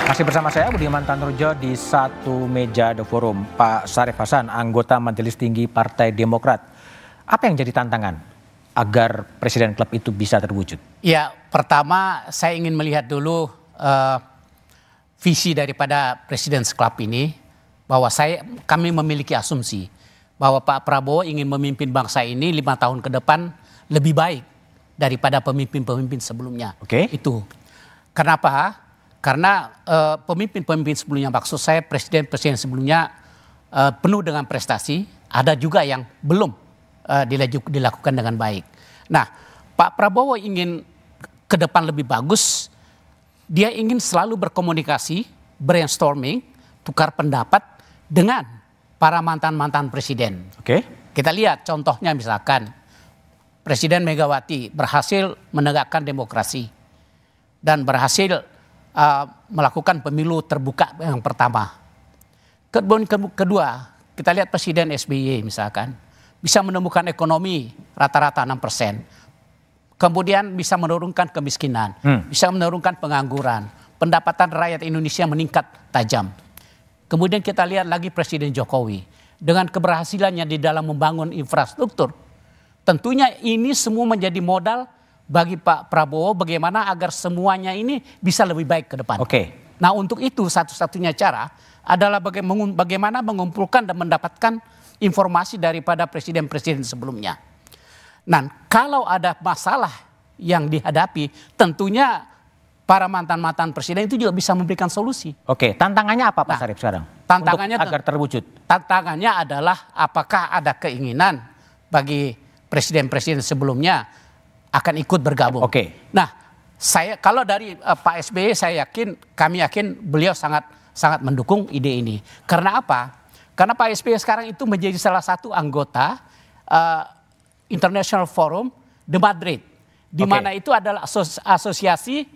Masih bersama saya Budiman Tanurjo di satu meja The Forum. Pak Syarif Hasan, anggota Majelis Tinggi Partai Demokrat. Apa yang jadi tantangan agar Presiden Club itu bisa terwujud? Ya, pertama saya ingin melihat dulu visi daripada Presiden Club ini, bahwa kami memiliki asumsi bahwa Pak Prabowo ingin memimpin bangsa ini 5 tahun ke depan lebih baik daripada pemimpin-pemimpin sebelumnya. Oke. Itu. Kenapa? Karena pemimpin-pemimpin sebelumnya, maksud saya presiden-presiden sebelumnya penuh dengan prestasi, ada juga yang belum dilakukan dengan baik. Nah, Pak Prabowo ingin ke depan lebih bagus, dia ingin selalu berkomunikasi, brainstorming, tukar pendapat dengan para mantan-mantan presiden. Oke. Kita lihat contohnya misalkan Presiden Megawati berhasil menegakkan demokrasi dan berhasil melakukan pemilu terbuka yang pertama. Kedua, kita lihat Presiden SBY misalkan, bisa menemukan ekonomi rata-rata 6%. Kemudian bisa menurunkan kemiskinan, bisa menurunkan pengangguran, pendapatan rakyat Indonesia meningkat tajam. Kemudian kita lihat lagi Presiden Jokowi, dengan keberhasilannya di dalam membangun infrastruktur. Tentunya ini semua menjadi modal bagi Pak Prabowo bagaimana agar semuanya ini bisa lebih baik ke depan. Oke. Nah, untuk itu satu-satunya cara adalah bagaimana mengumpulkan dan mendapatkan informasi daripada presiden-presiden sebelumnya. Nah, kalau ada masalah yang dihadapi, tentunya para mantan-mantan presiden itu juga bisa memberikan solusi. Oke, tantangannya apa Pak Syarif sekarang? Tantangannya agar terwujud. Tantangannya adalah apakah ada keinginan bagi presiden-presiden sebelumnya akan ikut bergabung. Oke. Nah, kalau dari Pak SBY kami yakin beliau sangat mendukung ide ini. Karena apa? Karena Pak SBY sekarang itu menjadi salah satu anggota International Forum de Madrid, di mana itu adalah asosiasi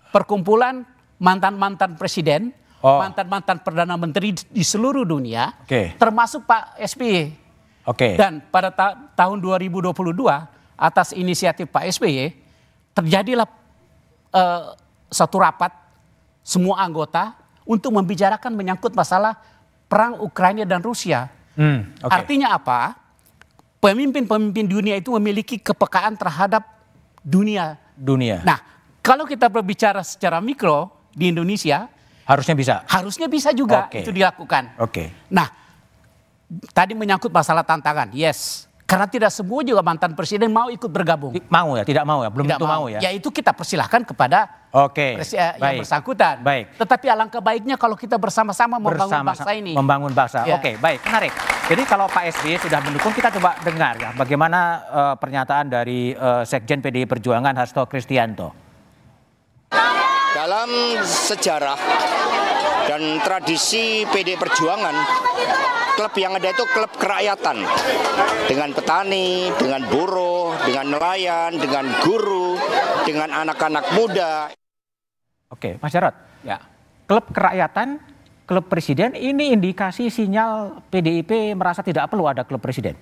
perkumpulan mantan-mantan presiden, mantan-mantan perdana menteri di seluruh dunia, termasuk Pak SBY. Dan pada tahun 2022 atas inisiatif Pak SBY, terjadilah satu rapat semua anggota untuk membicarakan menyangkut masalah perang Ukraina dan Rusia. Artinya apa? Pemimpin-pemimpin dunia itu memiliki kepekaan terhadap dunia. Nah, kalau kita berbicara secara mikro di Indonesia, harusnya bisa juga itu dilakukan. Nah, tadi menyangkut masalah tantangan, yes. Karena tidak semua juga mantan presiden mau ikut bergabung. Mau ya, tidak mau ya, belum tentu mau ya. Ya itu kita persilahkan kepada yang bersangkutan. Tetapi alangkah baiknya kalau kita bersama-sama membangun bangsa ini. Membangun bangsa. Ya. Oke, baik, menarik. Jadi kalau Pak SBY sudah mendukung, kita coba dengar ya bagaimana pernyataan dari Sekjen PDI Perjuangan Hasto Kristianto. Dalam sejarah dan tradisi PDI Perjuangan, klub yang ada itu klub kerakyatan, dengan petani, dengan buruh, dengan nelayan, dengan guru, dengan anak-anak muda. Oke, Mas Jarod, ya, klub kerakyatan, klub presiden, ini indikasi sinyal PDIP merasa tidak perlu ada klub presiden.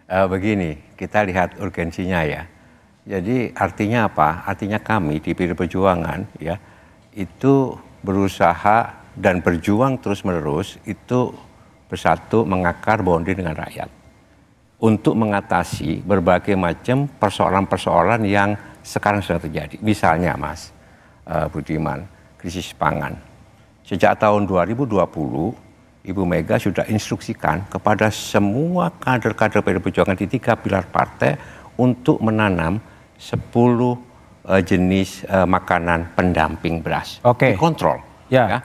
Begini, kita lihat urgensinya ya. Jadi artinya apa? Artinya kami di PDI Perjuangan ya itu berusaha dan berjuang terus-menerus itu bersatu mengakar bonding dengan rakyat untuk mengatasi berbagai macam persoalan-persoalan yang sekarang sudah terjadi. Misalnya Mas Budiman, krisis pangan. Sejak tahun 2020 Ibu Mega sudah instruksikan kepada semua kader-kader PDI Perjuangan di 3 pilar partai untuk menanam 10 jenis makanan pendamping beras. Dikontrol. Ya.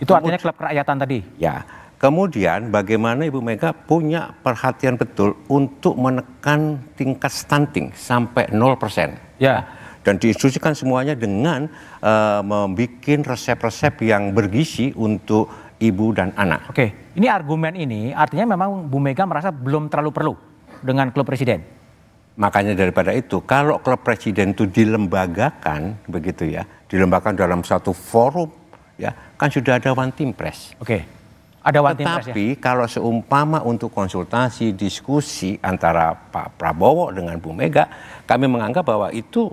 Itu artinya klub kerakyatan tadi. Ya. Kemudian bagaimana Ibu Mega punya perhatian betul untuk menekan tingkat stunting sampai 0%. Ya. Dan diinstruksikan semuanya dengan membuat resep-resep yang bergizi untuk ibu dan anak. Oke, ini argumen ini artinya memang Bu Mega merasa belum terlalu perlu dengan klub presiden. Makanya daripada itu, kalau klub presiden itu dilembagakan, begitu ya, dilembagakan dalam satu forum, ya, kan sudah ada one team press. Ada one team press ya. Tetapi kalau seumpama untuk konsultasi, diskusi antara Pak Prabowo dengan Bu Mega, kami menganggap bahwa itu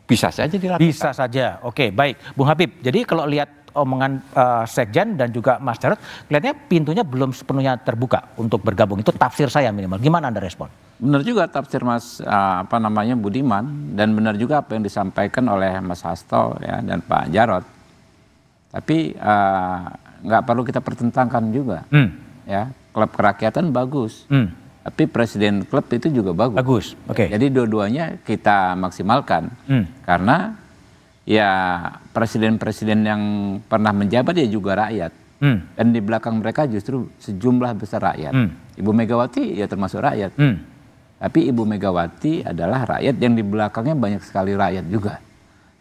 bisa saja dilakukan. Bisa saja. Oke, baik. Bung Habib, jadi kalau lihat omongan Sekjen dan juga Mas Jarod, kelihatannya pintunya belum sepenuhnya terbuka untuk bergabung. Itu tafsir saya minimal. Gimana Anda respon? Benar juga tafsir Mas Budiman, dan benar juga apa yang disampaikan oleh Mas Hasto ya dan Pak Jarod. Tapi nggak perlu kita pertentangkan juga. Ya, klub kerakyatan bagus. Tapi presiden klub itu juga bagus. Bagus, oke. Jadi dua-duanya kita maksimalkan. Karena ya presiden-presiden yang pernah menjabat ya juga rakyat. Dan di belakang mereka justru sejumlah besar rakyat. Ibu Megawati ya termasuk rakyat. Tapi Ibu Megawati adalah rakyat yang di belakangnya banyak sekali rakyat juga.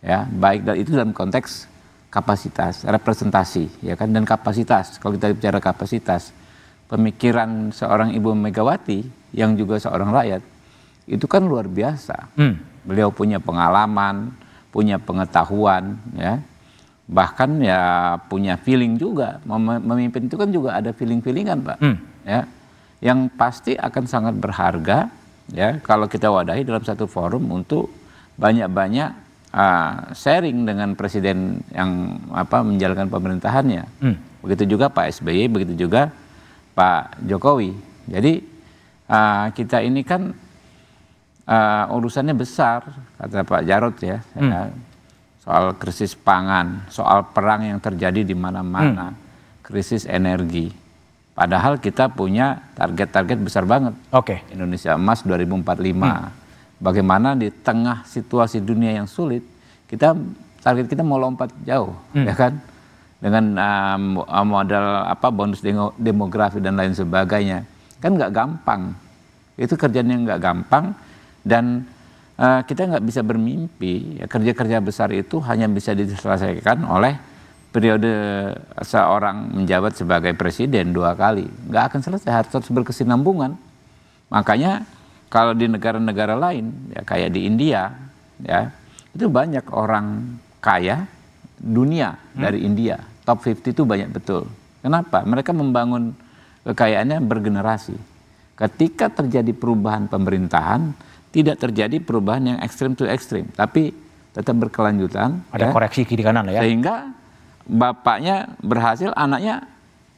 Ya, baik dan itu dalam konteks kapasitas, representasi, ya kan, dan kapasitas. Kalau kita bicara kapasitas, pemikiran seorang Ibu Megawati yang juga seorang rakyat itu kan luar biasa. Beliau punya pengalaman, punya pengetahuan, ya, bahkan ya punya feeling juga. Memimpin itu kan juga ada feeling-feelingan, Pak. Ya, yang pasti akan sangat berharga, ya, kalau kita wadahi dalam satu forum untuk banyak-banyak sharing dengan presiden yang menjalankan pemerintahannya. Begitu juga Pak SBY, begitu juga Pak Jokowi. Jadi kita ini kan urusannya besar, kata Pak Jarod ya, soal krisis pangan, soal perang yang terjadi di mana-mana, krisis energi. Padahal kita punya target-target besar banget. Indonesia Emas 2045. Bagaimana di tengah situasi dunia yang sulit, target kita mau lompat jauh, ya kan? Dengan modal bonus demografi dan lain sebagainya, kan nggak gampang. Itu kerjaan yang nggak gampang, dan kita nggak bisa bermimpi. Ya, kerja-kerja besar itu hanya bisa diselesaikan oleh periode seorang menjabat sebagai presiden 2 kali. Nggak akan selesai, harus berkesinambungan. Makanya kalau di negara-negara lain, ya kayak di India, ya itu banyak orang kaya dunia dari India. Top 50 itu banyak betul. Kenapa? Mereka membangun kekayaannya bergenerasi. Ketika terjadi perubahan pemerintahan, tidak terjadi perubahan yang ekstrim to ekstrim, tapi tetap berkelanjutan. Ada koreksi kiri kanan lah ya. Sehingga bapaknya berhasil, anaknya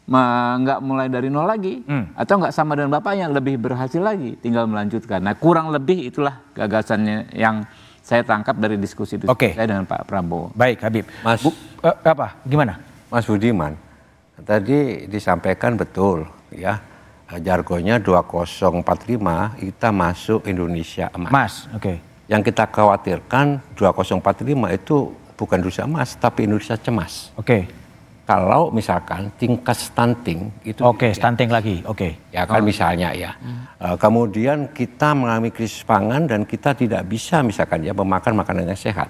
nggak mulai dari nol lagi, atau nggak sama dengan bapaknya, lebih berhasil lagi, tinggal melanjutkan. Nah, kurang lebih itulah gagasannya yang saya tangkap dari diskusi saya dengan Pak Prabowo. Baik, Habib. Mas, gimana? Mas Budiman, tadi disampaikan betul ya, jargonnya 2045 kita masuk Indonesia emas. Yang kita khawatirkan 2045 itu bukan Indonesia emas, tapi Indonesia cemas. Kalau misalkan tingkat stunting itu stunting lagi. Ya kan misalnya ya. Kemudian kita mengalami krisis pangan dan kita tidak bisa misalkan ya memakan makanan yang sehat.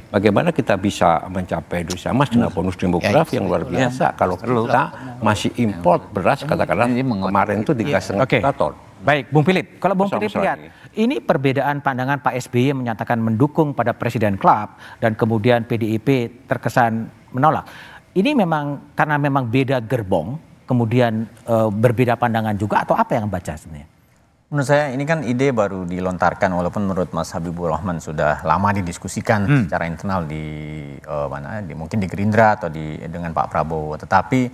Bagaimana kita bisa mencapai Indonesia emas dengan bonus demografi yang luar biasa kalau kita masih import beras katakanlah kemarin itu 3,5 juta ton. Baik, Bung Philip. Kalau Bung Philip lihat, ini perbedaan pandangan Pak SBY menyatakan mendukung pada Presiden Club dan kemudian PDIP terkesan menolak. Ini memang karena memang beda gerbong, kemudian berbeda pandangan juga, atau apa yang baca sebenarnya? Menurut saya ini kan ide baru dilontarkan, walaupun menurut Mas Habibur Rahman sudah lama didiskusikan secara internal mungkin di Gerindra atau dengan Pak Prabowo, tetapi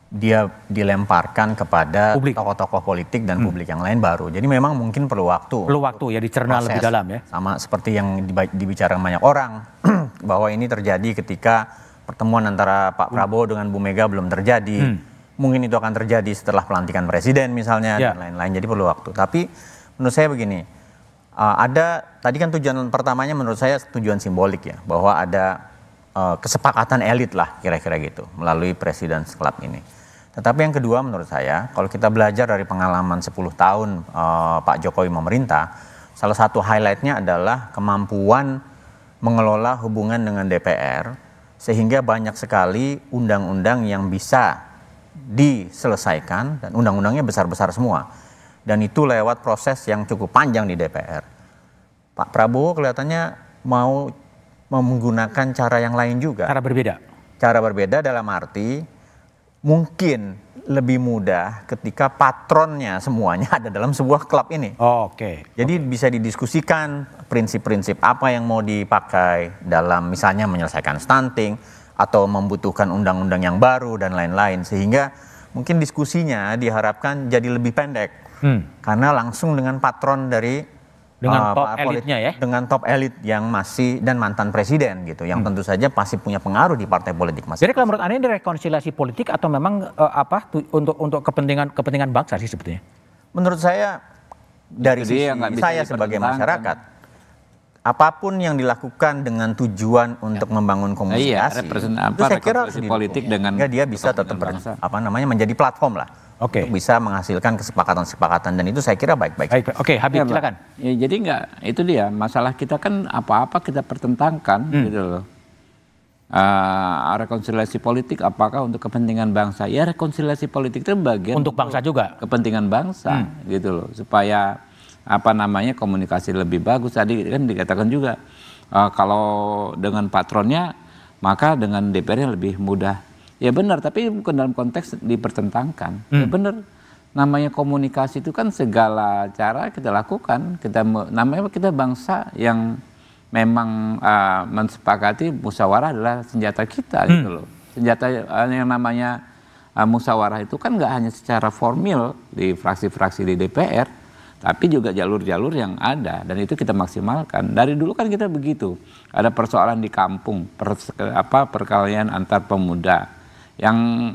dia dilemparkan kepada tokoh-tokoh politik dan publik yang lain baru. Jadi memang mungkin perlu waktu. Perlu waktu ya, dicerna lebih dalam ya. Sama seperti yang dibicarakan banyak orang bahwa ini terjadi ketika pertemuan antara Pak Prabowo dengan Bu Mega belum terjadi. Mungkin itu akan terjadi setelah pelantikan presiden misalnya dan lain-lain. Jadi perlu waktu. Tapi menurut saya begini, tadi kan tujuan pertamanya menurut saya tujuan simbolik ya, bahwa ada kesepakatan elit lah kira-kira gitu melalui President's Club ini. Tetapi yang kedua menurut saya, kalau kita belajar dari pengalaman 10 tahun Pak Jokowi memerintah, salah satu highlightnya adalah kemampuan mengelola hubungan dengan DPR, sehingga banyak sekali undang-undang yang bisa diselesaikan, dan undang-undangnya besar-besar semua. Dan itu lewat proses yang cukup panjang di DPR. Pak Prabowo kelihatannya mau menggunakan cara yang lain juga. Cara berbeda? Cara berbeda dalam arti mungkin lebih mudah ketika patronnya semuanya ada dalam sebuah klub ini. Jadi bisa didiskusikan prinsip-prinsip apa yang mau dipakai dalam misalnya menyelesaikan stunting, atau membutuhkan undang-undang yang baru dan lain-lain, sehingga mungkin diskusinya diharapkan jadi lebih pendek karena langsung dengan patron dari dengan top elitnya ya, dengan top elit yang masih dan mantan presiden gitu, yang tentu saja pasti punya pengaruh di partai politik masing-masing. Jadi kalau menurut Anda ini rekonsiliasi politik atau memang untuk kepentingan bangsa sih sebetulnya? Menurut saya dari sisi saya sebagai masyarakat, apapun yang dilakukan dengan tujuan untuk membangun komunikasi, itu saya kira politik dengan dia bisa tetap menjadi platform lah. Untuk bisa menghasilkan kesepakatan-kesepakatan, dan itu saya kira baik-baik. Oke, Habib silakan. Ya, jadi itu dia masalah kita kan apa-apa kita pertentangkan gitu loh. Rekonsiliasi politik apakah untuk kepentingan bangsa? Ya rekonsiliasi politik itu bagian untuk bangsa juga. Kepentingan bangsa gitu loh, supaya komunikasi lebih bagus. Tadi kan dikatakan juga kalau dengan patronnya maka dengan DPR-nya lebih mudah. Ya benar, tapi bukan dalam konteks dipertentangkan. Ya benar, namanya komunikasi itu kan segala cara kita lakukan. Namanya kita bangsa yang memang mensepakati musyawarah adalah senjata kita gitu loh. Senjata yang namanya musyawarah itu kan nggak hanya secara formil di fraksi-fraksi di DPR, tapi juga jalur-jalur yang ada, dan itu kita maksimalkan. Dari dulu kan kita begitu. Ada persoalan di kampung, perkelahian antar pemuda yang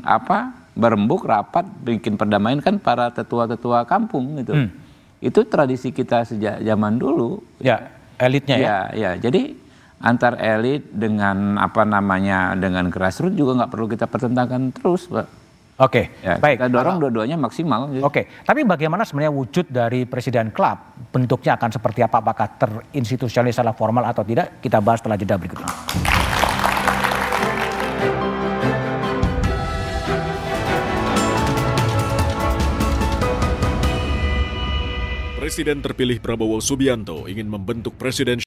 berembuk rapat bikin perdamaian kan para tetua-tetua kampung gitu. Itu tradisi kita sejak zaman dulu. Ya, elitnya ya. Jadi antar elit dengan dengan grassroots juga nggak perlu kita pertentangkan terus, Pak. Oke, baik. Kita dorong dua-duanya maksimal. Gitu. Oke, tapi bagaimana sebenarnya wujud dari Presiden Club? Bentuknya akan seperti apa? Apakah terinstitusionalisasi secara formal atau tidak? Kita bahas setelah jeda berikut ini. Presiden terpilih Prabowo Subianto ingin membentuk presiden